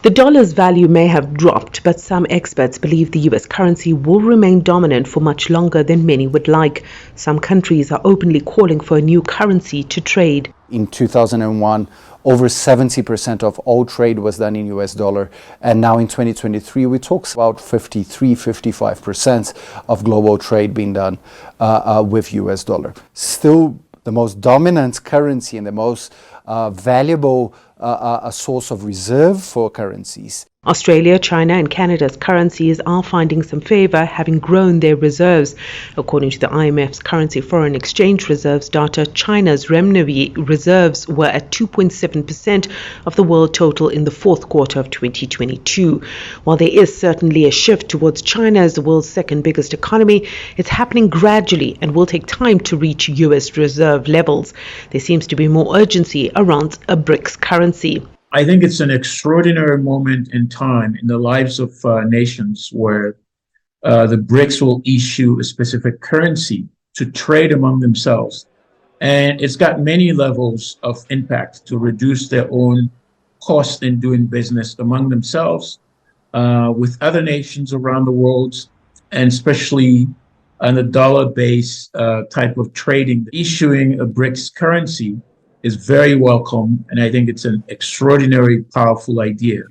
The dollar's value may have dropped, but some experts believe the US currency will remain dominant for much longer than many would like. Some countries are openly calling for a new currency to trade. In 2001, over 70% of all trade was done in US dollar. And now in 2023, we talk about 55% of global trade being done with US dollar. Still the most dominant currency and the most valuable a source of reserve for currencies. Australia, China and Canada's currencies are finding some favor, having grown their reserves. According to the IMF's currency foreign exchange reserves data, China's renminbi reserves were at 2.7% of the world total in the fourth quarter of 2022. While there is certainly a shift towards China as the world's second biggest economy, it's happening gradually and will take time to reach US reserve levels. There seems to be more urgency around a BRICS currency. I think it's an extraordinary moment in time in the lives of nations where the BRICS will issue a specific currency to trade among themselves. And it's got many levels of impact to reduce their own cost in doing business among themselves, with other nations around the world, and especially on the dollar-based type of trading. Issuing a BRICS currency is very welcome, and I think it's an extraordinary, powerful idea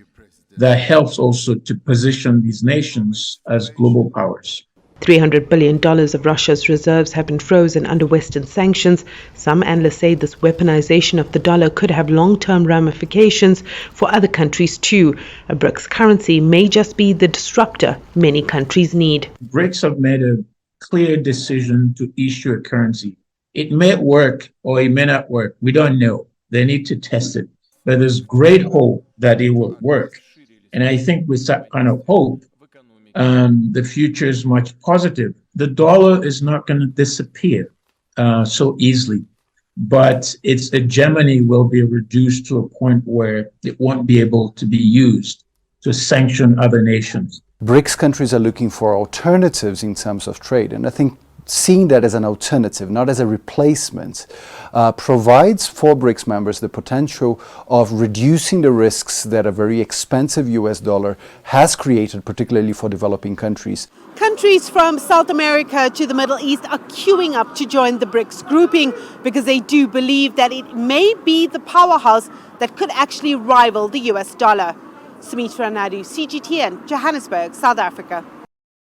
that helps also to position these nations as global powers. $300 billion of Russia's reserves have been frozen under Western sanctions. Some analysts say this weaponization of the dollar could have long-term ramifications for other countries too. A BRICS currency may just be the disruptor many countries need. BRICS have made a clear decision to issue a currency. It may work or it may not work. We don't know. They need to test it. But there's great hope that it will work. And I think with that kind of hope, the future is much positive. The dollar is not going to disappear so easily, but its hegemony will be reduced to a point where it won't be able to be used to sanction other nations. BRICS countries are looking for alternatives in terms of trade, and I think seeing that as an alternative, not as a replacement, provides for BRICS members the potential of reducing the risks that a very expensive US dollar has created, particularly for developing countries. Countries from South America to the Middle East are queuing up to join the BRICS grouping because they do believe that it may be the powerhouse that could actually rival the US dollar. Sumitra Nydoo, CGTN, Johannesburg, South Africa.